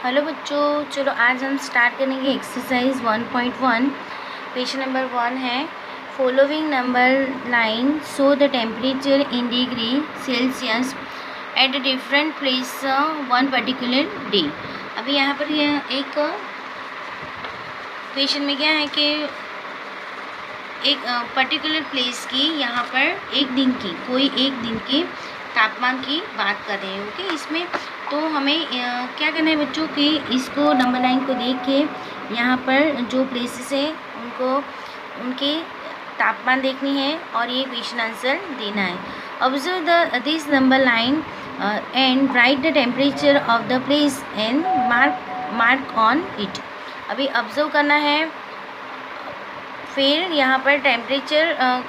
Hello बच्चों, चलो आज हम स्टार्ट करेंगे एक्सरसाइज 1.1। क्वेश्चन नंबर 1 है following number line show the temperature in degree Celsius at a different place one particular day. अभी यहाँ पर यह एक क्वेश्चन में क्या है कि एक पर्टिकुलर प्लेस की यहाँ पर एक दिन की एक दिन के तापमान की बात कर रहे हैं। ओके, इसमें तो हमें क्या करना है बच्चों कि इसको नंबर लाइन को देख के यहाँ पर जो प्लेसेस है उनको उनके तापमान देखनी है और ये क्वेश्चन आंसर देना है। Observe this number line and right the temperature of the place and mark on it. अभी ऑब्जर्व करना है, फिर यहाँ पर टेम्परेचर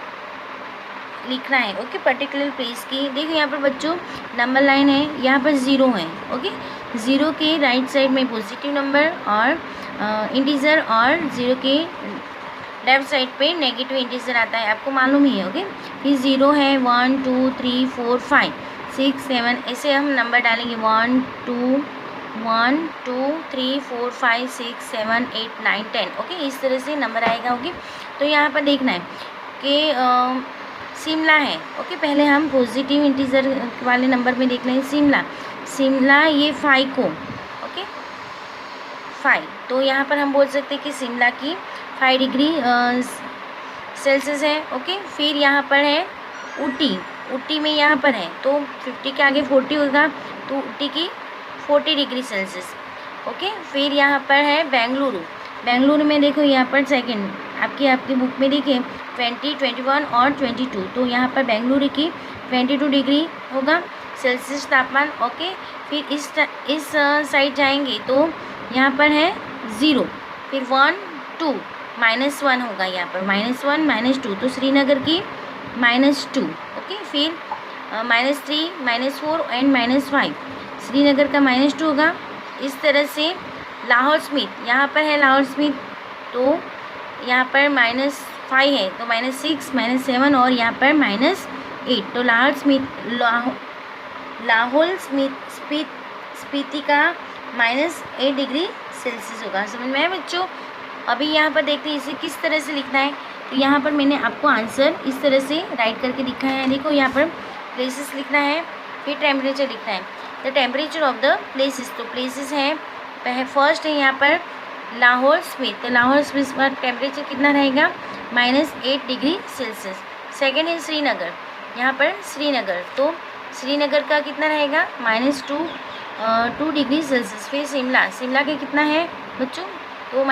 लिखना है। ओके, पर्टिकुलर प्लेस की। देखो यहाँ पर बच्चों नंबर लाइन है, यहाँ पर ज़ीरो है। ओके, ज़ीरो के राइट साइड में पॉजिटिव नंबर और इंटीजर और ज़ीरो के लेफ्ट साइड पे नेगेटिव इंटीजर आता है, आपको मालूम ही है। ओके, फिर ज़ीरो है 1 2 3 4 5 6 7, ऐसे हम नंबर डालेंगे 1 2 3 4 5 6 7 8 9 10। ओके, इस तरह से नंबर आएगा। ओके, तो यहाँ पर देखना है कि शिमला है। ओके, पहले हम पॉजिटिव इंटीजर वाले नंबर में देख लें। शिमला ये 5 को, ओके 5, तो यहाँ पर हम बोल सकते हैं कि शिमला की 5 डिग्री सेल्सियस है। ओके, फिर यहाँ पर है ऊटी में यहाँ पर है तो 50 के आगे 40 होगा, तो ऊटी की 40 डिग्री सेल्सियस। ओके, फिर यहाँ पर है बेंगलुरु में देखो यहाँ पर सेकंड आपकी बुक में देखिए 20 21 और 22, तो यहाँ पर बेंगलुरु की 22 डिग्री होगा सेल्सियस तापमान। ओके, फिर इस साइड जाएंगे तो यहाँ पर है 0, फिर 1 2 -1 होगा, यहाँ पर -1 -2, तो श्रीनगर की -2। ओके, फिर -3 -4 एंड -5, श्रीनगर का -2 होगा। इस तरह से लाहौल स्पिति, यहाँ पर है लाहौल स्पिति, तो यहाँ पर -5 है तो -6 -7 और यहाँ पर -8, तो लाहौल स्पिति का -8 डिग्री सेल्सियस होगा। समझ में आया बच्चों? अभी यहाँ पर देखते हैं इसे किस तरह से लिखना है। तो यहाँ पर मैंने आपको आंसर इस तरह से राइट करके लिखा है। देखो यहाँ पर प्लेसेस लिखना है, फिर टेम्परेचर लिखना है। The temperature of the places, तो प्लेसेस है फर्स्ट है यहाँ पर लाहौल स्पिति, तो लाहौल स्पिति का टेम्परेचर कितना रहेगा -8 डिग्री सेल्सियस। सेकेंड है श्रीनगर, यहाँ पर श्रीनगर, तो श्रीनगर का कितना रहेगा -2 डिग्री सेल्सियस। फिर शिमला का कितना है बच्चों, तो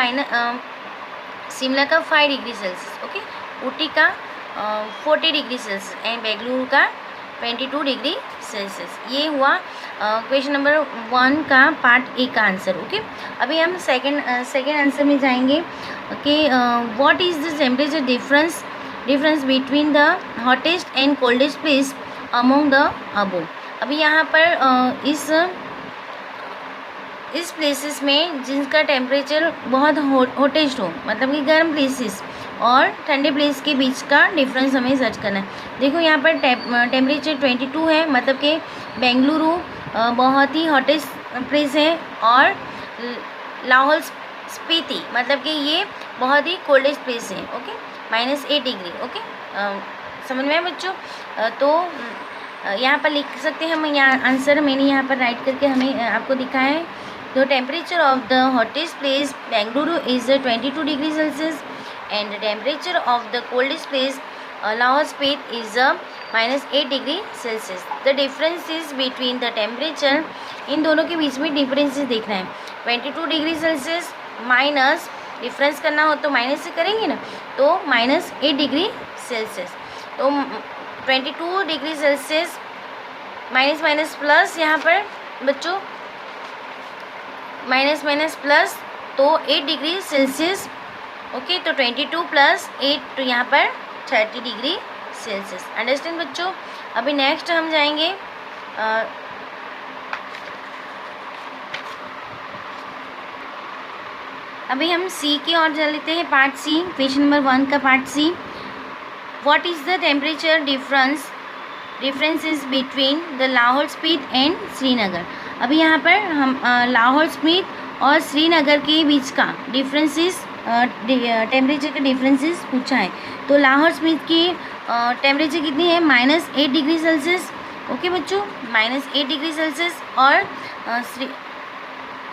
शिमला का 5 डिग्री सेल्सियस। ओके, ऊटी का 40 डिग्री सेल्सियस एंड बेंगलुरु का 22 डिग्री सेल्सियस। ये हुआ क्वेश्चन नंबर 1 का पार्ट ए का आंसर। ओके, अभी हम सेकंड आंसर में जाएंगे कि what is the temperature difference between the hottest and coldest place among the above. अभी यहाँ पर इस प्लेसेस में जिनका टेम्परेचर बहुत हॉटेस्ट हो, मतलब कि गर्म प्लेसेस और ठंडे प्लेस के बीच का डिफरेंस हमें सर्च करना है। देखो यहाँ पर टेम्परेचर 22 है, मतलब कि बेंगलुरु बहुत ही हॉटेस्ट प्लेस है और लाहौल स्पिति मतलब कि ये बहुत ही कोल्डेस्ट प्लेस है। Okay, -8 degree. ओके, समझ में आया बच्चों? तो यहाँ पर लिख सकते हैं हम, यहाँ आंसर मैंने यहाँ पर राइट करके हमें आपको दिखाया है। तो temperature of the hottest place Bengaluru is 22 degree Celsius and the temperature of the coldest place Lahore Spiti is -8 degree Celsius. The difference is between the temperature, इन दोनों के बीच में डिफरेंसेस देखना है। 22 डिग्री सेल्सियस माइनस डिफरेंस करना हो तो minus से करेंगे ना, तो -8 डिग्री सेल्सियस। तो 22 डिग्री सेल्सियस माइनस प्लस, यहाँ पर बच्चों माइनस प्लस, तो 8 डिग्री सेल्सियस। ओके, तो 22 + 8, तो यहाँ पर 30 डिग्री सेल्सियस। अंडरस्टैंड बच्चों? अभी नेक्स्ट हम जाएंगे अभी हम सी की ओर चल लेते हैं, पार्ट सी, क्वेश्चन नंबर 1 का part C. What is the temperature difference differences between the Lahaul Spiti and Srinagar. अभी यहाँ पर हम लाहौल स्पीति और श्रीनगर के बीच का डिफरेंसेस टेम्परेचर के डिफरेंसेस पूछा है। तो लाहौल स्पीति की टेम्परेचर कितनी है, -8 डिग्री सेल्सियस। ओके बच्चों, -8 डिग्री सेल्सियस।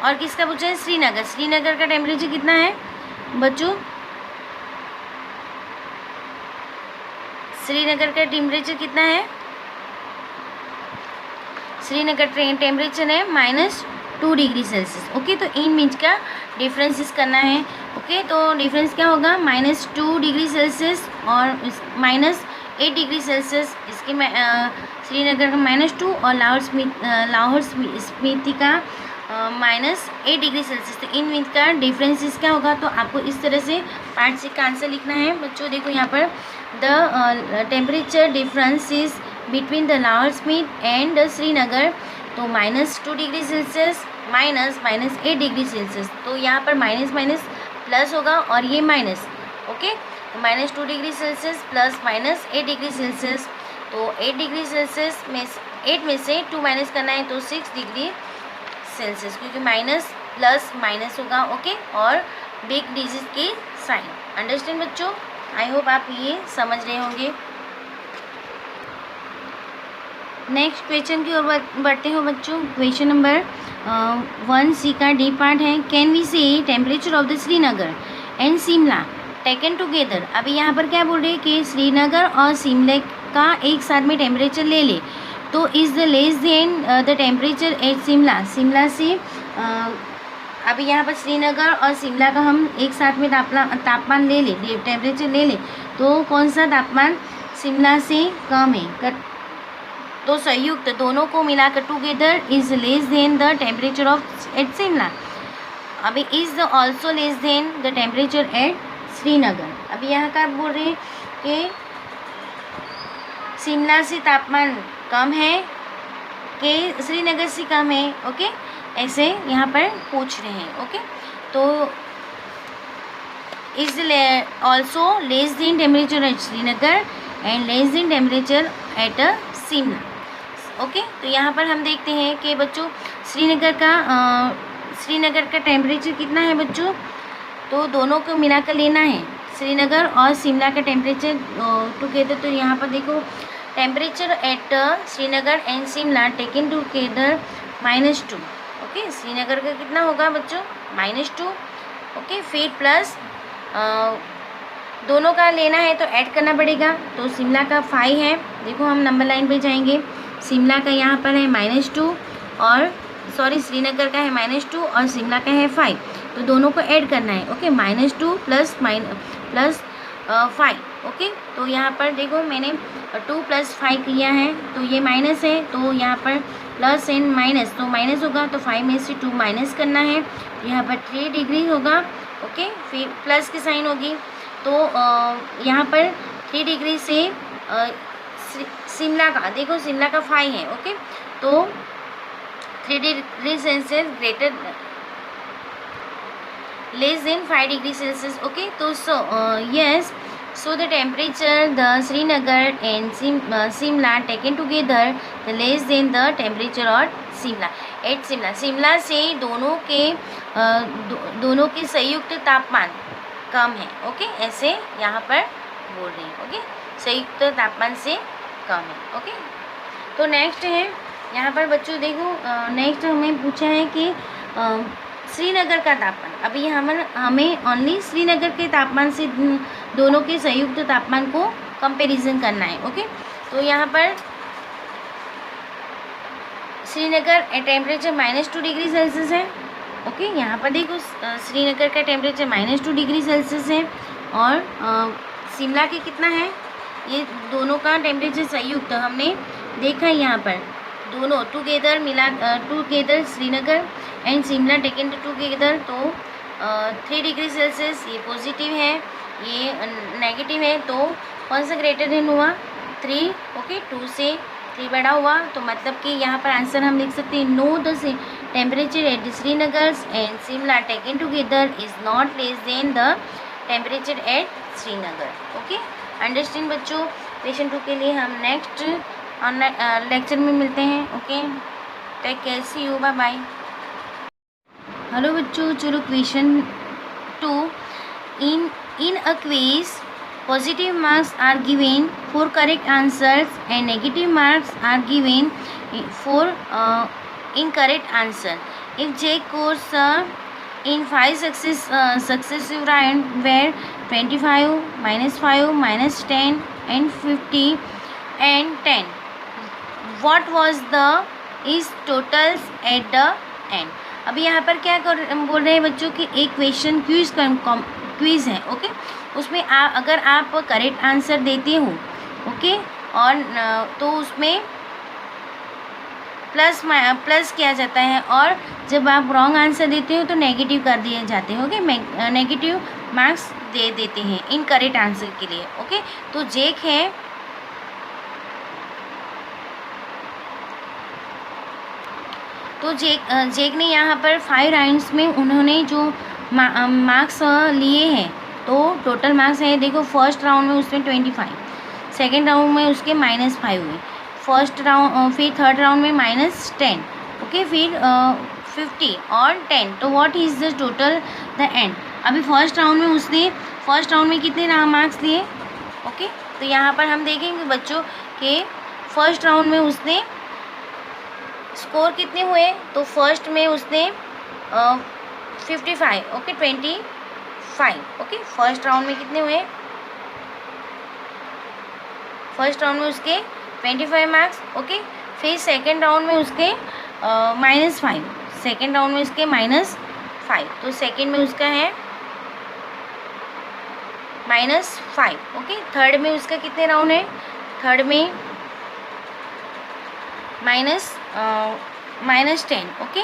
और किसका पूछा है, श्रीनगर। श्रीनगर का टेम्परेचर कितना है बच्चों, श्रीनगर का टेम्परेचर कितना है, श्रीनगर टेम्परेचर है -2 डिग्री सेल्सियस। ओके, तो इन बीच का डिफरेंसेस करना है। ओके, तो डिफरेंस क्या होगा, -2 डिग्री सेल्सियस और -8 डिग्री सेल्सियस। इसके श्रीनगर का -2 और लाहौल स्पीति का -8 डिग्री सेल्सियस। तो इन बीच का डिफरेंसेस क्या होगा, तो आपको इस तरह से पार्ट सी का आंसर लिखना है बच्चों। देखो यहाँ पर the temperature differences between the Lahaul Spiti and Srinagar, तो -2 डिग्री सेल्सियस -8 डिग्री सेल्सियस। तो यहाँ पर माइनस प्लस होगा और ये माइनस। ओके, तो -2 degree Celsius plus -8 degree Celsius. तो 8 डिग्री सेल्सियस में 8 में से 2 माइनस करना है, तो 6 डिग्री सेल्सियस, क्योंकि माइनस प्लस माइनस होगा। ओके, और बिग डिजिट की साइन। अंडरस्टैंड बच्चों, आई होप आप ये समझ रहे होंगे। नेक्स्ट क्वेश्चन की ओर बढ़ते हो बच्चों। क्वेश्चन नंबर 1C का डी पार्ट है, कैन वी से temperature of the Srinagar and Shimla taken together. अभी यहाँ पर क्या बोल रहे हैं कि श्रीनगर और शिमला का एक साथ में टेम्परेचर ले ले, तो is the less than the temperature eight Shimla. Shimla से अभी यहाँ पर श्रीनगर और शिमला का हम एक साथ में तापमान ले ले, टेम्परेचर ले ले, तो कौन सा तापमान शिमला से कम है, तो संयुक्त दोनों को मिलाकर together is less than the temperature of at Shimla. अभी is also less than the temperature at Srinagar. अभी यहाँ का बोल रहे हैं कि शिमला से तापमान कम है कि श्रीनगर से कम है। ओके, ऐसे यहाँ पर पूछ रहे हैं। ओके, तो is also less then temperature at Srinagar and less than temperature at Shimla. Okay, तो यहाँ पर हम देखते हैं कि बच्चों श्रीनगर का टेम्परेचर कितना है बच्चों, तो दोनों को मिलाकर लेना है, श्रीनगर और शिमला का टेम्परेचर टुगेदर। तो यहाँ पर देखो temperature at Srinagar and Shimla taken together -2। Okay, Srinagar का कितना होगा बच्चों, -2। ओके, फिर प्लस दोनों का लेना है तो ऐड करना पड़ेगा। तो शिमला का 5 है, देखो हम नंबर लाइन पे जाएंगे। शिमला का यहाँ पर है -2 और श्रीनगर का है -2 और शिमला का है 5, तो दोनों को ऐड करना है। Okay, -2 plus 5। ओके, तो यहाँ पर देखो मैंने 2 + 5 किया है, तो ये माइनस है, तो यहाँ पर प्लस एंड माइनस, तो माइनस होगा, तो 5 में से 2 माइनस करना है, यहाँ पर 3 डिग्री होगा। ओके, फिर प्लस की साइन होगी, तो यहाँ पर 3 डिग्री से शिमला का देखो, शिमला का 5 है। ओके, तो 3 degree Celsius greater less than 5 degree Celsius. Okay, तो yes, so the temperature the Srinagar and Shimla taken together the less than the temperature of Shimla at Shimla। Shimla से दोनों के संयुक्त तापमान कम है। ओके, ऐसे यहाँ पर बोल रहे हैं। ओके, संयुक्त तापमान से कम है। ओके, तो नेक्स्ट है यहाँ पर बच्चों देखो, नेक्स्ट हमें पूछा है कि श्रीनगर का तापमान। अभी हमें ओनली श्रीनगर के तापमान से दोनों के संयुक्त तापमान को कंपैरिजन करना है। ओके, तो यहाँ पर श्रीनगर टेम्परेचर -2 डिग्री सेल्सियस है। ओके, यहाँ पर देखो श्रीनगर का टेम्परेचर -2 डिग्री सेल्सियस है और शिमला के कितना है, ये दोनों का टेम्परेचर संयुक्त हमने देखा है। यहाँ पर दोनों together Srinagar and Shimla taken together, तो 3 डिग्री सेल्सियस ये पॉजिटिव है, ये नेगेटिव है, तो कौन सा ग्रेटर देन हुआ, 3। ओके, 2 से 3 बड़ा हुआ, तो मतलब कि यहाँ पर आंसर हम लिख सकते हैं know the temperature at Srinagar and Shimla taken together is not less than the temperature at Srinagar. Okay, understand बच्चों। क्वेश्चन 2 के लिए हम नेक्स्ट और लेक्चर में मिलते हैं। Okay, take care, see you, bye bye. Hello बच्चों, चलो question 2। In a quiz positive marks are given for correct answers and negative marks are given for incorrect answer. If J scores in 5 successive rounds where 25, -5, -10 and 50 and 10, what was the is totals at the end? अभी यहाँ पर क्या बोल रहे हैं बच्चों कि एक क्वेश्चन क्विज है। ओके, उसमें अगर आप करेक्ट आंसर देते हो, ओके, और तो उसमें प्लस किया जाता है, और जब आप रॉन्ग आंसर देते हो तो नेगेटिव कर दिए जाते हैं। ओके, नेगेटिव मार्क्स दे देते हैं इन करेक्ट आंसर के लिए। ओके, तो जेक है, तो जेक ने यहाँ पर 5 राउंड्स में उन्होंने जो मार्क्स लिए हैं, तो टोटल मार्क्स है देखो, फर्स्ट राउंड में उसमें 25, सेकेंड राउंड में उसके -5 हुए, फर्स्ट राउंड, फिर थर्ड राउंड में -10, ओके, फिर 50 और 10। तो what is the total the end? अभी फर्स्ट राउंड में कितने मार्क्स लिए? ओके, तो यहाँ पर हम देखेंगे बच्चों कि फर्स्ट राउंड में उसने स्कोर कितने हुए, तो फर्स्ट में उसने 55, ओके, 25, ओके, फर्स्ट राउंड में कितने हुए? फर्स्ट राउंड में उसके 25 मार्क्स, ओके, फिर सेकेंड राउंड में उसके -5, सेकेंड राउंड में उसके -5, तो सेकेंड में उसका है -5, ओके, थर्ड में उसका कितने राउंड है? थर्ड में -10, ओके,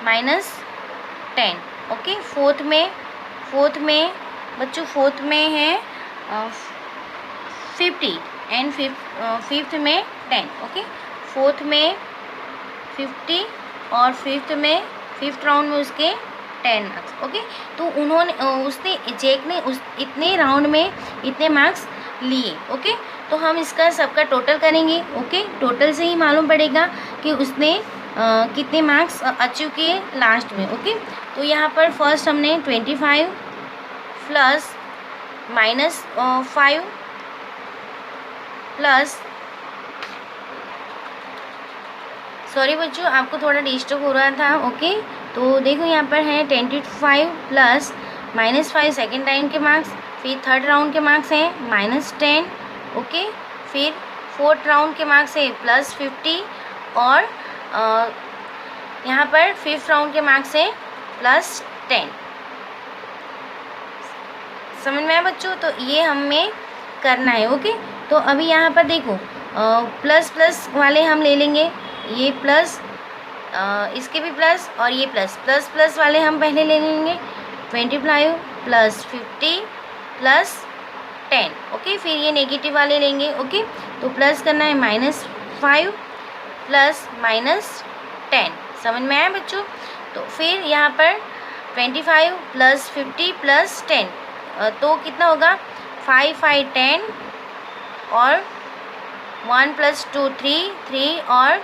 -10, ओके, फोर्थ में बच्चों, फोर्थ में है 50 एंड फिफ्थ में 10, ओके, फोर्थ में 50 और फिफ्थ राउंड में उसके 10 मार्क्स, ओके। तो जेक ने इतने राउंड में इतने मार्क्स लिए। ओके, तो हम इसका सबका टोटल करेंगे। ओके, टोटल से ही मालूम पड़ेगा कि उसने कितने मार्क्स अचीव किए लास्ट में। ओके, तो यहाँ पर फर्स्ट हमने 25 प्लस -5 प्लस, सॉरी बच्चों, आपको थोड़ा डिस्टर्ब हो रहा था। ओके, तो देखो यहाँ पर है 25 प्लस -5 सेकेंड टाइम के मार्क्स, फिर थर्ड राउंड के मार्क्स हैं -10, ओके, फिर फोर्थ राउंड के मार्क्स है +50 और यहाँ पर फिफ्थ राउंड के मार्क्स है +10। समझ में आया बच्चों? तो ये हमें करना है। ओके, तो अभी यहाँ पर देखो प्लस वाले हम ले लेंगे, ये प्लस, इसके भी प्लस और ये प्लस वाले हम पहले ले लेंगे, 25 प्लस 50 प्लस 10, ओके, फिर ये नेगेटिव वाले लेंगे। ओके, तो प्लस करना है -5 प्लस -10। समझ में आया बच्चों? तो फिर यहाँ पर 25 प्लस 50 प्लस 10, तो कितना होगा 5 5 10 और 1 + 2 3 और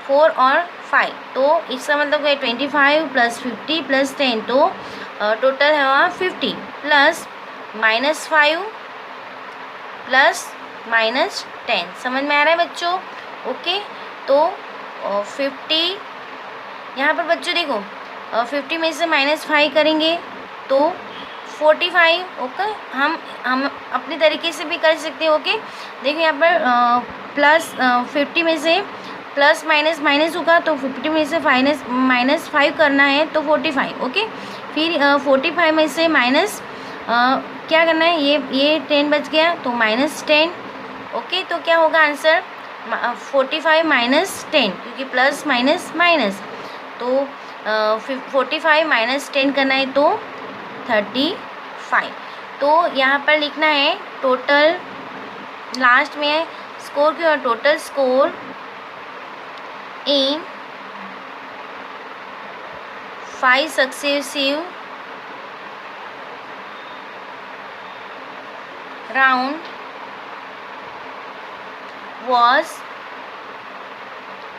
4 और 5, तो इसका मतलब है 25 प्लस 50 प्लस 10, तो टोटल है वहाँ 50 प्लस -5 प्लस -10। समझ में आ रहा है बच्चों? ओके, तो 50 यहाँ पर बच्चों देखो 50 में से -5 करेंगे तो 45। ओके, हम अपने तरीके से भी कर सकते हैं। ओके, देखो यहाँ पर प्लस 50 में से प्लस माइनस होगा, तो 50 में से -5 करना है तो 45। ओके, फिर 45 में से माइनस क्या करना है, ये 10 बच गया तो -10। ओके, तो क्या होगा आंसर 45 - 10, क्योंकि प्लस माइनस, तो 45 - 10 करना है तो 35। तो यहाँ पर लिखना है टोटल, लास्ट में स्कोर की, और total score in 5 successive round was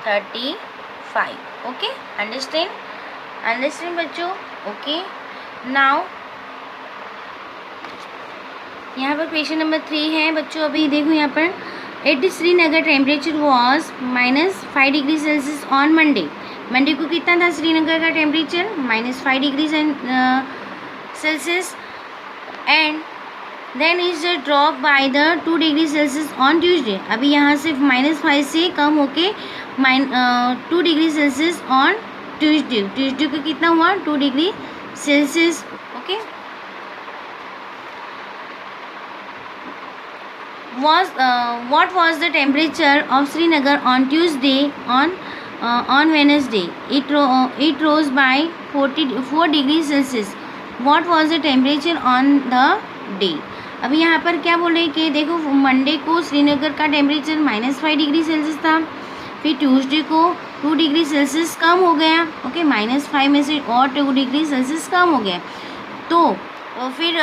35. Okay, understand बच्चों? ओके, नाउ यहाँ पर क्वेश्चन नंबर 3 है बच्चों। अभी देखो यहाँ पर, at Srinagar temperature was -5 degree Celsius on Monday. Monday को कितना था श्रीनगर का temperature? -5 degree Celsius, and then is drop by the 2 degree Celsius on Tuesday. अभी यहाँ से -5 से कम होके 2 डिग्री सेल्सियस ऑन ट्यूसडे को कितना हुआ? 2 degree Celsius. Okay, what was the temperature of Srinagar on Tuesday? On Wednesday it rose by 4 degrees Celsius. What was the temperature on the day? अभी यहाँ पर क्या बोल रहे हैं कि देखो, मंडे को श्रीनगर का टेम्परेचर -5 डिग्री सेल्सियस था, फिर ट्यूसडे को 2 डिग्री सेल्सियस कम हो गया। ओके, -5 में से और 2 डिग्री सेल्सियस कम हो गया, तो फिर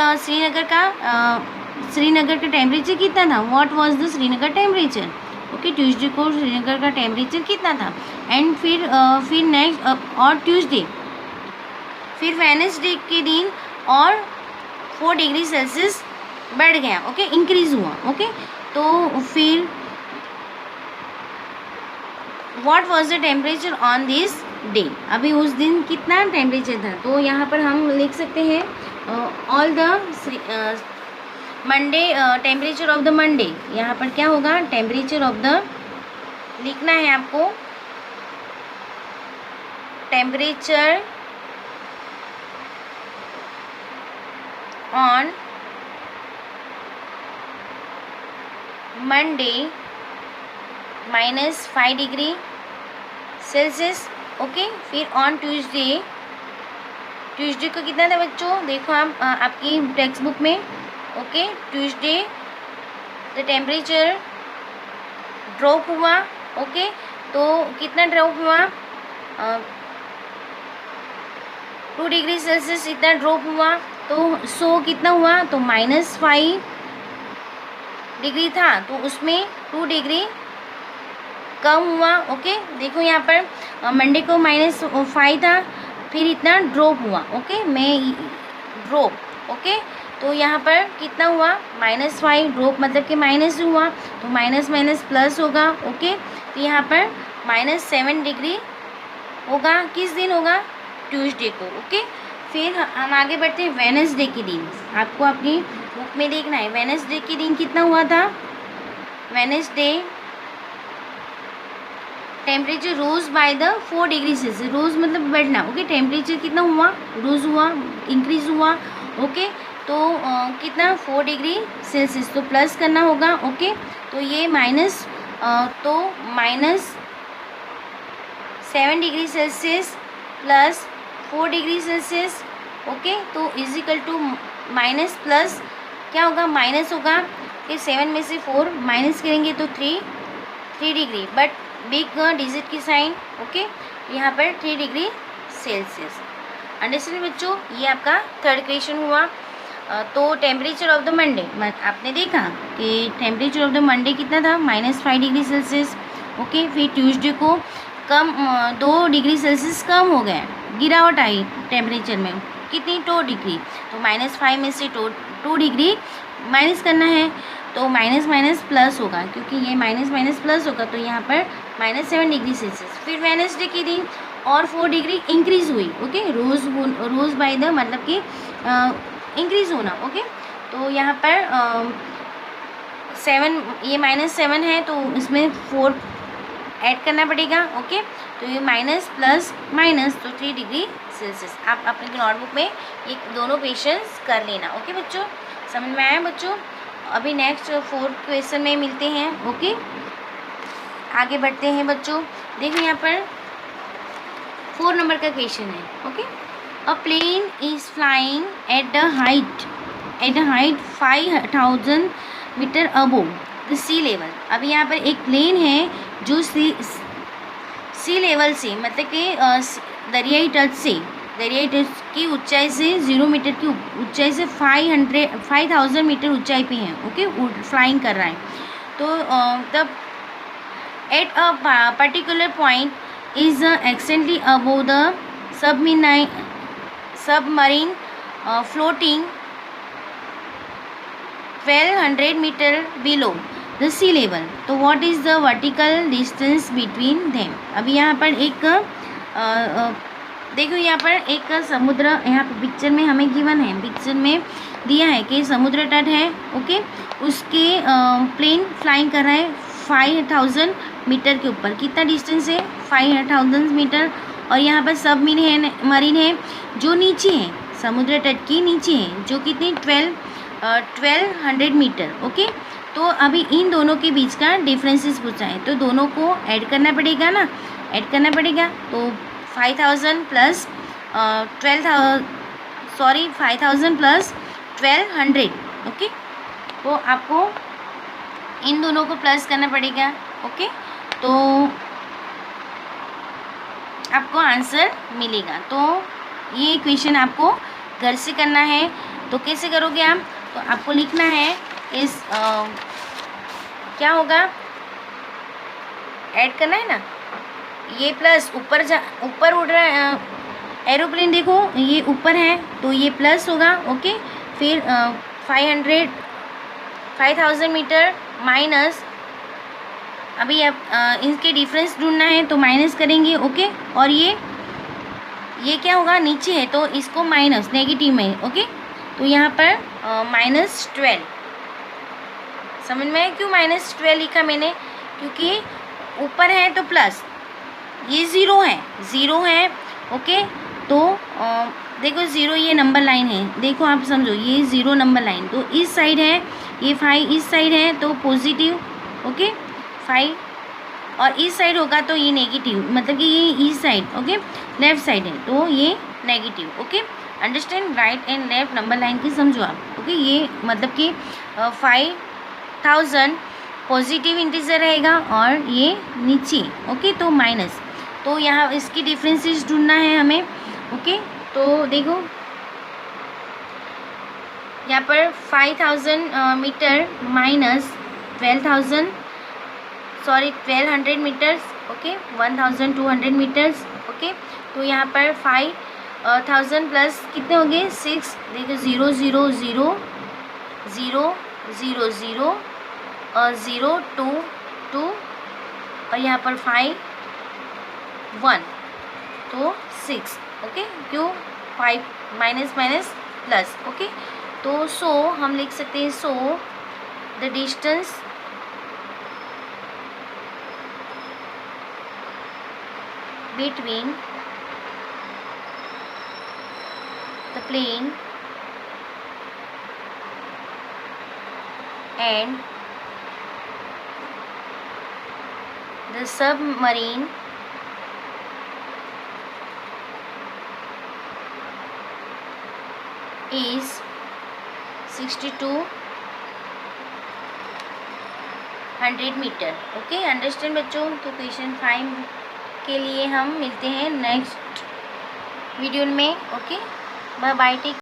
श्रीनगर का टेम्परेचर कितना था? What was the Srinagar temperature? Okay, Tuesday को श्रीनगर का टेम्परेचर कितना था? एंड फिर नेक्स्ट और ट्यूसडे, फिर वेडनेसडे के दिन और 4 डिग्री सेल्सियस बढ़ गया। ओके, इंक्रीज हुआ। ओके, तो फिर what was the temperature on this day? अभी उस दिन कितना टेम्परेचर था? तो यहाँ पर हम लिख सकते हैं all the Monday, temperature of the Monday. यहाँ पर क्या होगा? टेम्परेचर ऑफ द, लिखना है आपको, temperature on Monday -5 degree Celsius. Okay, फिर ऑन ट्यूसडे को कितना था बच्चों? देखो आप आपकी टेक्स्ट बुक में। Okay, Tuesday the temperature drop हुआ। ओके, तो कितना ड्रॉप हुआ? 2 डिग्री सेल्सियस इतना ड्रॉप हुआ, तो कितना हुआ? तो -5 डिग्री था, तो उसमें 2 डिग्री कम हुआ। ओके, देखो यहाँ पर मंडे को -5 था, फिर इतना ड्रॉप हुआ। Okay, drop. ओके, तो यहाँ पर कितना हुआ? -5 ड्रॉप, मतलब कि माइनस हुआ, तो माइनस प्लस होगा। ओके, तो यहाँ पर -7 डिग्री होगा। किस दिन होगा? ट्यूसडे को। ओके, फिर हम आगे बढ़ते हैं वेडनेसडे के दिन। आपको अपनी बुक में देखना है वेडनेसडे के दिन कितना हुआ था। Wednesday temperature rose by the 4 degree Celsius. Rose मतलब बढ़ना। ओके, टेम्परेचर कितना हुआ? रोज हुआ, इंक्रीज हुआ। ओके, तो कितना? 4 डिग्री सेल्सियस, तो प्लस करना होगा। ओके, तो ये -7 degree Celsius plus 4 degree Celsius. Okay, तो is equal to minus plus क्या होगा? माइनस होगा, कि 7 में से 4 माइनस करेंगे तो 3 डिग्री, बट बिग डिजिट की साइन। ओके, यहाँ पर 3 डिग्री सेल्सियस। अंडरस्टैंड बच्चों? ये आपका थर्ड क्वेश्चन हुआ। तो टेम्परेचर ऑफ द मंडे, आपने देखा कि टेम्परेचर ऑफ द मंडे कितना था? -5 डिग्री सेल्सियस। ओके, फिर ट्यूसडे को कम 2 डिग्री सेल्सियस कम हो गया, गिरावट आई टेम्परेचर में। कितनी? 2 डिग्री, तो -5 में से 2 डिग्री माइनस करना है, तो माइनस प्लस होगा, क्योंकि ये माइनस प्लस होगा, तो यहाँ पर -7 डिग्री सेल्सियस। फिर वेडनेसडे के दिन और 4 डिग्री इंक्रीज हुई। ओके, रोज बाय द, मतलब कि इंक्रीज होना। ओके, तो यहाँ पर 7, ये -7 है, तो इसमें 4 ऐड करना पड़ेगा। ओके, तो ये माइनस प्लस माइनस, तो 3 डिग्री सेल्सियस। आप अपने नोटबुक में ये दोनों क्वेश्चंस कर लेना। ओके बच्चों, समझ में आया बच्चों? अभी नेक्स्ट 4th क्वेश्चन में मिलते हैं। ओके, आगे बढ़ते हैं बच्चों। देखो यहाँ पर 4 नंबर का क्वेश्चन है। Okay, a plane is flying at the height 5000 metre above the sea level. अभी यहाँ पर एक प्लेन है जो सी लेवल से, मतलब कि दरियाई टच की ऊंचाई से 0 मीटर की ऊंचाई से 5000 मीटर ऊंचाई पे है। ओके, फ्लाइंग कर रहा है। तो तब at a particular point is exactly above the submarine floating 1200 metre below the sea level. तो what is the vertical distance between them. अभी यहाँ पर एक देखो यहाँ पर एक समुद्र यहाँ पर पिक्चर में हमें गिवन है, पिक्चर में दिया है कि समुद्र तट है, ओके, उसके प्लेन फ्लाइंग कर रहा है 5000 मीटर के ऊपर। कितना डिस्टेंस है? 5000 मीटर। और यहाँ पर सब मरीन है जो नीचे है, समुद्र तट के नीचे है, जो कितनी 1200 मीटर, ओके। तो अभी इन दोनों के बीच का डिफरेंसेस पूछा है, तो दोनों को ऐड करना पड़ेगा ना, ऐड करना पड़ेगा। तो 5000 प्लस 5000 प्लस 1200, ओके। तो आपको इन दोनों को प्लस करना पड़ेगा, ओके। तो आपको आंसर मिलेगा। तो ये क्वेश्चन आपको घर से करना है। तो कैसे करोगे आप? तो आपको लिखना है इस क्या होगा, ऐड करना है ना, ये प्लस ऊपर उड़ रहा है एरोप्लेन, देखो ये ऊपर है तो ये प्लस होगा, ओके। फिर 5000 मीटर माइनस, अभी अब इनके डिफरेंस ढूंढना है तो माइनस करेंगे, ओके। और ये क्या होगा, नीचे है तो इसको माइनस नेगेटिव में, ओके। तो यहाँ पर -12, समझ में है क्यों -12 लिखा मैंने? क्योंकि ऊपर है तो प्लस, ये ज़ीरो है, ओके। तो देखो ज़ीरो ये नंबर लाइन है, देखो आप समझो ये ज़ीरो नंबर लाइन, तो इस साइड है, ये 5 इस साइड है तो पॉजिटिव, ओके 5, और इस साइड होगा तो ये नेगेटिव, मतलब कि ये इस साइड, ओके, लेफ्ट साइड है तो ये negative, okay. Understand? Right and left number line की समझो आप, ओके। ये मतलब कि 5000 पॉजिटिव इंटीजर रहेगा और ये नीचे, ओके, तो माइनस। तो यहाँ इसकी डिफरेंसेस ढूंढना है हमें, ओके। तो देखो यहाँ पर 5000 metre minus 1200 metres, okay, 1200 metres, okay. तो यहाँ पर 5000 प्लस कितने हो गए 6, देखो 0 0 0 0 0 0 और 0 2 2 और यहाँ पर 5 1 तो 6, ओके। क्यों 5 माइनस माइनस प्लस, ओके। तो सो हम लिख सकते हैं, so the distance between the plane and the submarine is 6200 metre, okay. Understand बच्चों? तो क्वेश्चन 5 के लिए हम मिलते हैं नेक्स्ट वीडियो में, ओके। Bye bye, take